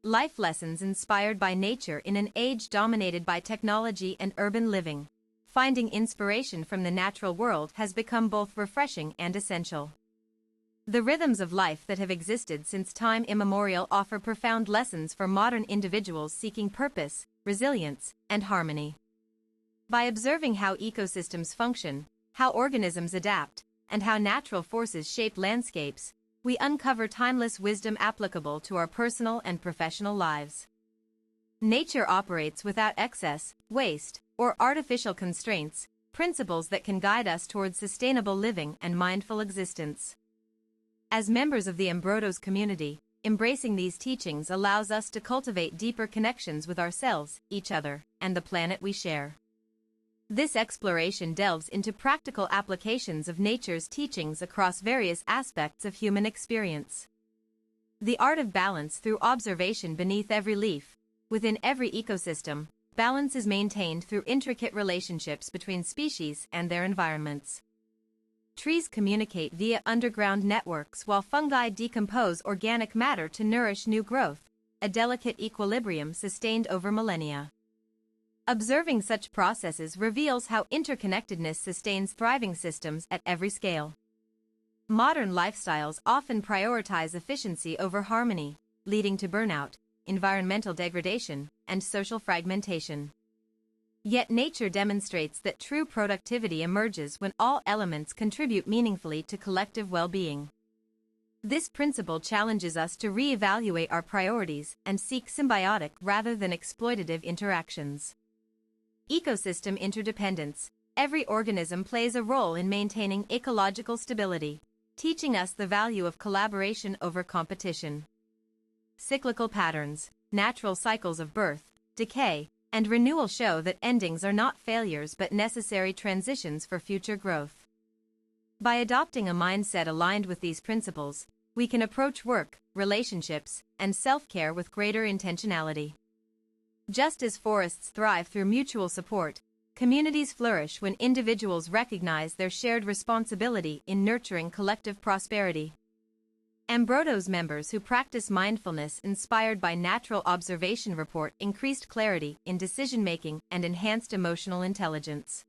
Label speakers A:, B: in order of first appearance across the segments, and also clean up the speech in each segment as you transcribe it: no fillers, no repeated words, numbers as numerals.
A: life lessons inspired by nature in an age dominated by technology and urban living. Finding inspiration from the natural world has become both refreshing and essential. The rhythms of life that have existed since time immemorial offer profound lessons for modern individuals seeking purpose, resilience, and harmony. By observing how ecosystems function, how organisms adapt, and how natural forces shape landscapes, we uncover timeless wisdom applicable to our personal and professional lives. Nature operates without excess, waste, or artificial constraints, principles that can guide us towards sustainable living and mindful existence. As members of the Embrodos community, embracing these teachings allows us to cultivate deeper connections with ourselves, each other, and the planet we share. This exploration delves into practical applications of nature's teachings across various aspects of human experience. The art of balance through observation. Beneath every leaf, within every ecosystem, balance is maintained through intricate relationships between species and their environments. Trees communicate via underground networks while fungi decompose organic matter to nourish new growth, a delicate equilibrium sustained over millennia. Observing such processes reveals how interconnectedness sustains thriving systems at every scale. Modern lifestyles often prioritize efficiency over harmony, leading to burnout, environmental degradation, and social fragmentation. Yet nature demonstrates that true productivity emerges when all elements contribute meaningfully to collective well-being. This principle challenges us to re-evaluate our priorities and seek symbiotic rather than exploitative interactions. Ecosystem interdependence. Every organism plays a role in maintaining ecological stability, teaching us the value of collaboration over competition. Cyclical patterns. Natural cycles of birth, decay, and renewal show that endings are not failures but necessary transitions for future growth. By adopting a mindset aligned with these principles, we can approach work, relationships, and self-care with greater intentionality. Just as forests thrive through mutual support, communities flourish when individuals recognize their shared responsibility in nurturing collective prosperity. Embrodos members who practice mindfulness inspired by natural observation report increased clarity in decision-making and enhanced emotional intelligence.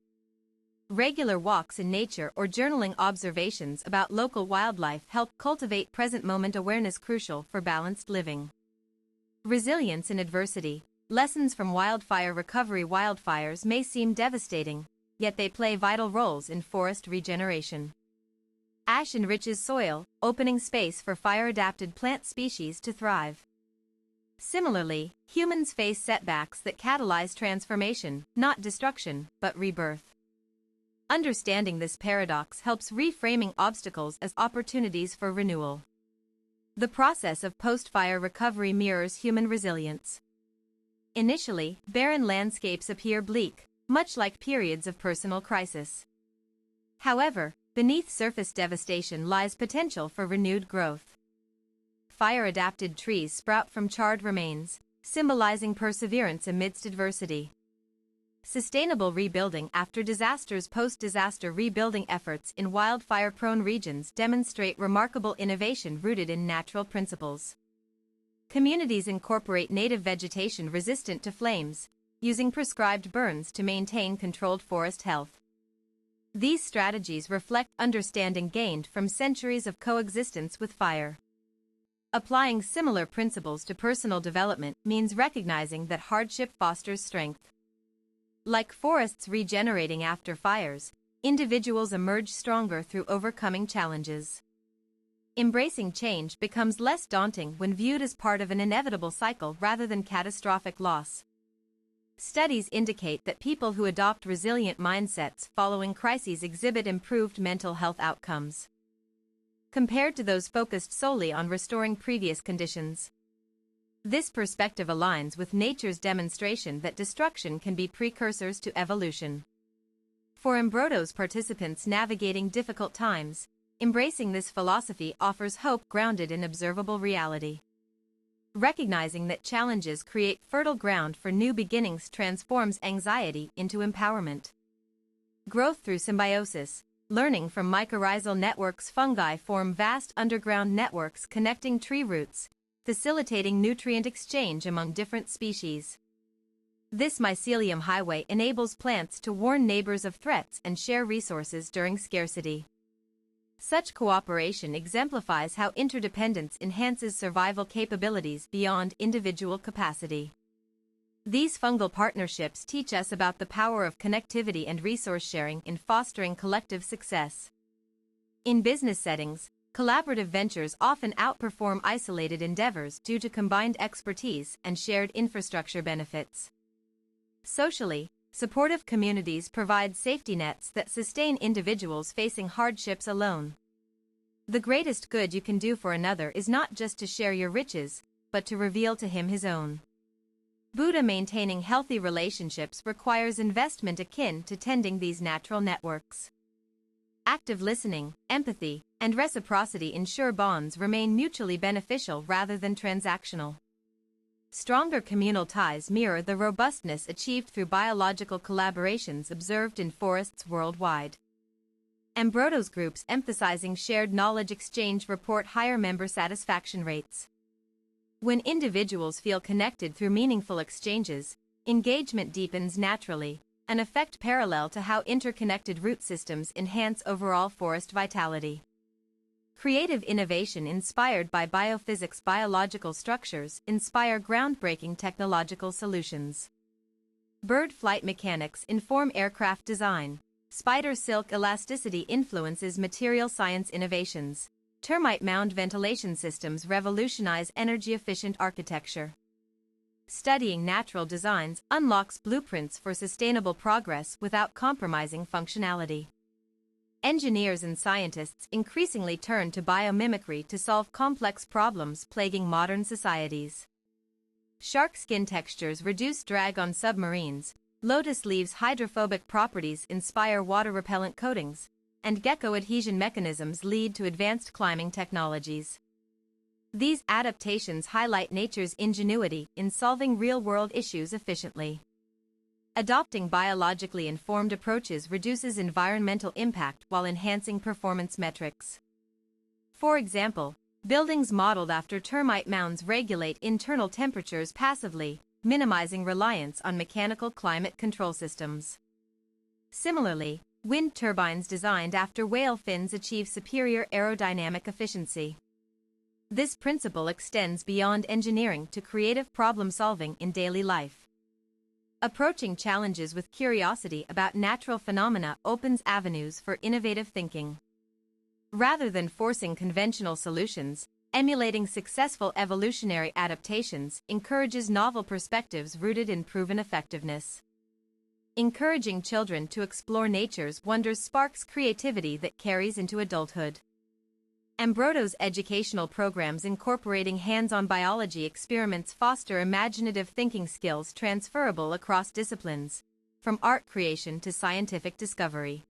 A: Regular walks in nature or journaling observations about local wildlife help cultivate present-moment awareness, crucial for balanced living. Resilience in adversity. Lessons from wildfire recovery. Wildfires may seem devastating, yet they play vital roles in forest regeneration. Ash enriches soil, opening space for fire-adapted plant species to thrive. Similarly, humans face setbacks that catalyze transformation, not destruction, but rebirth. Understanding this paradox helps reframing obstacles as opportunities for renewal. The process of post-fire recovery mirrors human resilience. Initially, barren landscapes appear bleak, much like periods of personal crisis. However, beneath surface devastation lies potential for renewed growth. Fire-adapted trees sprout from charred remains, symbolizing perseverance amidst adversity. Sustainable rebuilding after disasters. Post-disaster rebuilding efforts in wildfire-prone regions demonstrate remarkable innovation rooted in natural principles. Communities incorporate native vegetation resistant to flames, using prescribed burns to maintain controlled forest health. These strategies reflect understanding gained from centuries of coexistence with fire. Applying similar principles to personal development means recognizing that hardship fosters strength. Like forests regenerating after fires, individuals emerge stronger through overcoming challenges. Embracing change becomes less daunting when viewed as part of an inevitable cycle rather than catastrophic loss. Studies indicate that people who adopt resilient mindsets following crises exhibit improved mental health outcomes, compared to those focused solely on restoring previous conditions. This perspective aligns with nature's demonstration that destruction can be precursors to evolution. For Embrodos participants navigating difficult times, embracing this philosophy offers hope grounded in observable reality. Recognizing that challenges create fertile ground for new beginnings transforms anxiety into empowerment. Growth through symbiosis. Learning from mycorrhizal networks. Fungi form vast underground networks connecting tree roots, facilitating nutrient exchange among different species. This mycelium highway enables plants to warn neighbors of threats and share resources during scarcity. Such cooperation exemplifies how interdependence enhances survival capabilities beyond individual capacity. These fungal partnerships teach us about the power of connectivity and resource sharing in fostering collective success. In business settings, collaborative ventures often outperform isolated endeavors due to combined expertise and shared infrastructure benefits. Socially, supportive communities provide safety nets that sustain individuals facing hardships alone. The greatest good you can do for another is not just to share your riches, but to reveal to him his own. Buddha maintaining healthy relationships requires investment akin to tending these natural networks. Active listening, empathy, and reciprocity ensure bonds remain mutually beneficial rather than transactional. Stronger communal ties mirror the robustness achieved through biological collaborations observed in forests worldwide. Ambroto's groups emphasizing shared knowledge exchange report higher member satisfaction rates. When individuals feel connected through meaningful exchanges, engagement deepens naturally, an effect parallel to how interconnected root systems enhance overall forest vitality. Creative innovation inspired by biophysics biological structures inspire groundbreaking technological solutions. Bird flight mechanics inform aircraft design. Spider silk elasticity influences material science innovations. Termite mound ventilation systems revolutionize energy-efficient architecture. Studying natural designs unlocks blueprints for sustainable progress without compromising functionality. Engineers and scientists increasingly turn to biomimicry to solve complex problems plaguing modern societies. Shark skin textures reduce drag on submarines, lotus leaves' hydrophobic properties inspire water-repellent coatings, and gecko adhesion mechanisms lead to advanced climbing technologies. These adaptations highlight nature's ingenuity in solving real-world issues efficiently. Adopting biologically informed approaches reduces environmental impact while enhancing performance metrics. For example, buildings modeled after termite mounds regulate internal temperatures passively, minimizing reliance on mechanical climate control systems. Similarly, wind turbines designed after whale fins achieve superior aerodynamic efficiency. This principle extends beyond engineering to creative problem-solving in daily life. Approaching challenges with curiosity about natural phenomena opens avenues for innovative thinking. Rather than forcing conventional solutions, emulating successful evolutionary adaptations encourages novel perspectives rooted in proven effectiveness. Encouraging children to explore nature's wonders sparks creativity that carries into adulthood. Ambroto's educational programs incorporating hands-on biology experiments foster imaginative thinking skills transferable across disciplines, from art creation to scientific discovery.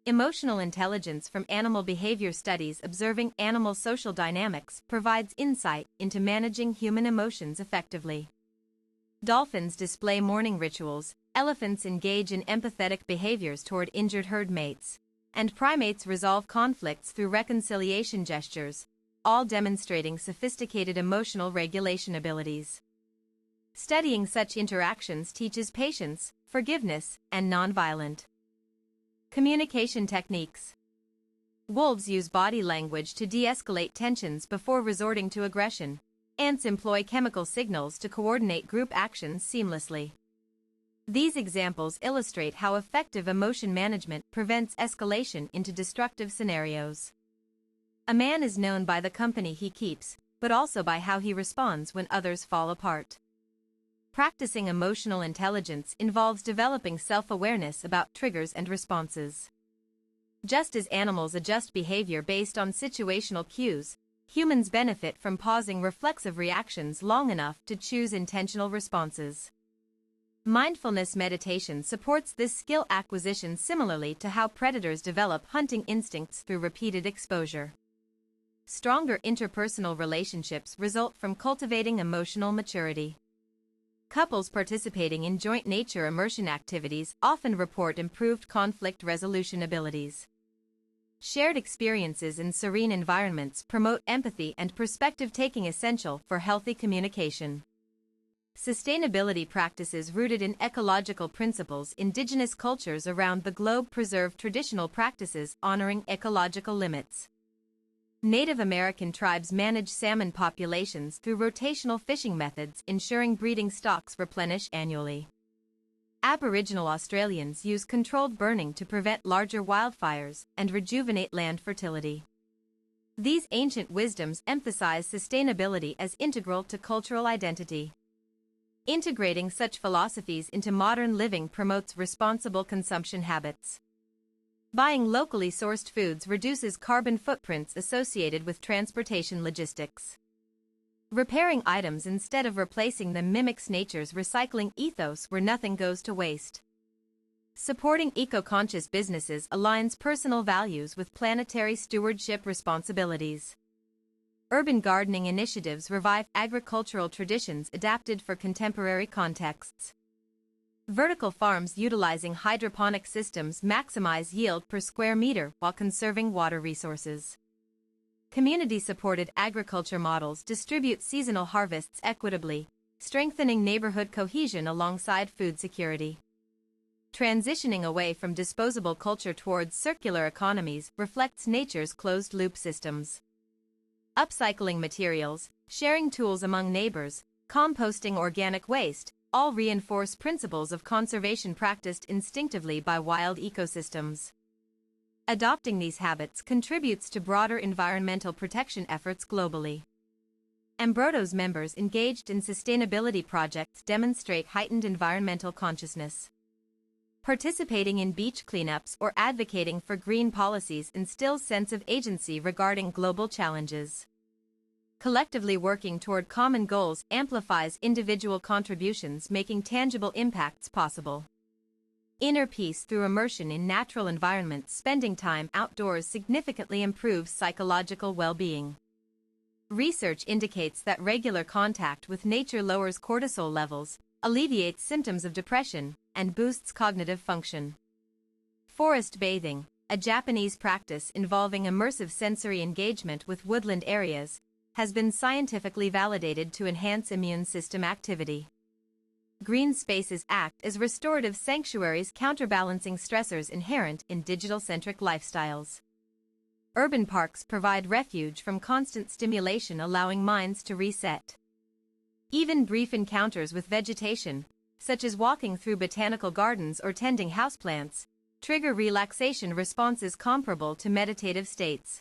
A: Emotional intelligence from animal behavior studies observing animal social dynamics provides insight into managing human emotions effectively. Dolphins display mourning rituals, elephants engage in empathetic behaviors toward injured herd mates, and primates resolve conflicts through reconciliation gestures, all demonstrating sophisticated emotional regulation abilities. Studying such interactions teaches patience, forgiveness, and nonviolent communication techniques. Wolves use body language to de-escalate tensions before resorting to aggression. Ants employ chemical signals to coordinate group actions seamlessly. These examples illustrate how effective emotion management prevents escalation into destructive scenarios. A man is known by the company he keeps, but also by how he responds when others fall apart. Practicing emotional intelligence involves developing self-awareness about triggers and responses. Just as animals adjust behavior based on situational cues, humans benefit from pausing reflexive reactions long enough to choose intentional responses. Mindfulness meditation supports this skill acquisition similarly to how predators develop hunting instincts through repeated exposure. Stronger interpersonal relationships result from cultivating emotional maturity. Couples participating in joint nature immersion activities often report improved conflict resolution abilities. Shared experiences in serene environments promote empathy and perspective-taking, essential for healthy communication. Sustainability practices rooted in ecological principles. Indigenous cultures around the globe preserve traditional practices honoring ecological limits. Native American tribes manage salmon populations through rotational fishing methods, ensuring breeding stocks replenish annually. Aboriginal Australians use controlled burning to prevent larger wildfires and rejuvenate land fertility. These ancient wisdoms emphasize sustainability as integral to cultural identity. Integrating such philosophies into modern living promotes responsible consumption habits. Buying locally sourced foods reduces carbon footprints associated with transportation logistics. Repairing items instead of replacing them mimics nature's recycling ethos, where nothing goes to waste. Supporting eco-conscious businesses aligns personal values with planetary stewardship responsibilities. Urban gardening initiatives revive agricultural traditions adapted for contemporary contexts. Vertical farms utilizing hydroponic systems maximize yield per square meter while conserving water resources. Community-supported agriculture models distribute seasonal harvests equitably, strengthening neighborhood cohesion alongside food security. Transitioning away from disposable culture towards circular economies reflects nature's closed-loop systems. Upcycling materials, sharing tools among neighbors, composting organic waste, all reinforce principles of conservation practiced instinctively by wild ecosystems. Adopting these habits contributes to broader environmental protection efforts globally. Ambroto's members engaged in sustainability projects demonstrate heightened environmental consciousness. Participating in beach cleanups or advocating for green policies instills sense of agency regarding global challenges. Collectively working toward common goals amplifies individual contributions, making tangible impacts possible. Inner peace through immersion in natural environments. Spending time outdoors significantly improves psychological well-being. Research indicates that regular contact with nature lowers cortisol levels, alleviates symptoms of depression, and boosts cognitive function. Forest bathing, a Japanese practice involving immersive sensory engagement with woodland areas, has been scientifically validated to enhance immune system activity. Green spaces act as restorative sanctuaries, counterbalancing stressors inherent in digital-centric lifestyles. Urban parks provide refuge from constant stimulation, allowing minds to reset. Even brief encounters with vegetation, such as walking through botanical gardens or tending houseplants, trigger relaxation responses comparable to meditative states.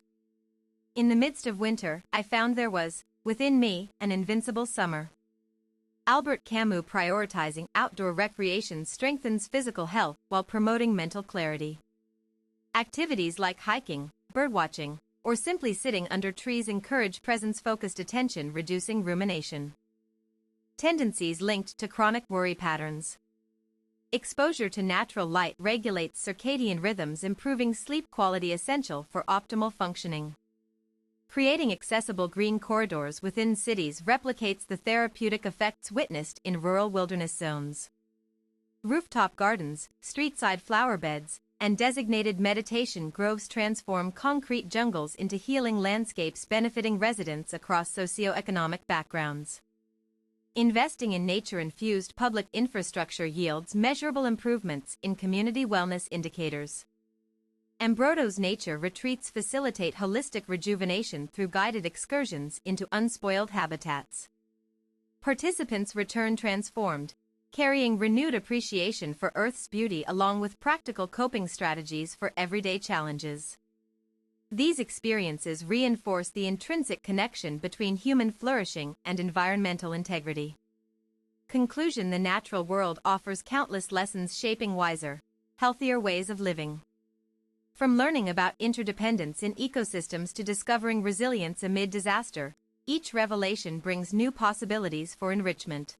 A: In the midst of winter, I found there was, within me, an invincible summer. Albert Camus. Prioritizing outdoor recreation strengthens physical health while promoting mental clarity. Activities like hiking, birdwatching, or simply sitting under trees encourage presence-focused attention, reducing rumination. Tendencies linked to chronic worry patterns. Exposure to natural light regulates circadian rhythms, improving sleep quality, essential for optimal functioning. Creating accessible green corridors within cities replicates the therapeutic effects witnessed in rural wilderness zones. Rooftop gardens, street-side flower beds, and designated meditation groves transform concrete jungles into healing landscapes, benefiting residents across socioeconomic backgrounds. Investing in nature-infused public infrastructure yields measurable improvements in community wellness indicators. Ambroto's nature retreats facilitate holistic rejuvenation through guided excursions into unspoiled habitats. Participants return transformed, carrying renewed appreciation for Earth's beauty along with practical coping strategies for everyday challenges. These experiences reinforce the intrinsic connection between human flourishing and environmental integrity. Conclusion: the natural world offers countless lessons shaping wiser, healthier ways of living. From learning about interdependence in ecosystems to discovering resilience amid disaster, each revelation brings new possibilities for enrichment.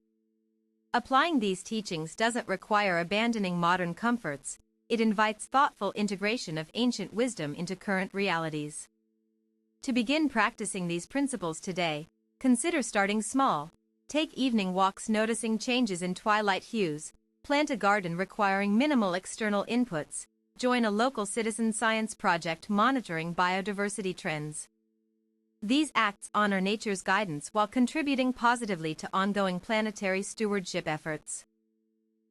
A: Applying these teachings doesn't require abandoning modern comforts, it invites thoughtful integration of ancient wisdom into current realities. To begin practicing these principles today, consider starting small. Take evening walks noticing changes in twilight hues, plant a garden requiring minimal external inputs, Join a local citizen science project monitoring biodiversity trends. These acts honor nature's guidance while contributing positively to ongoing planetary stewardship efforts.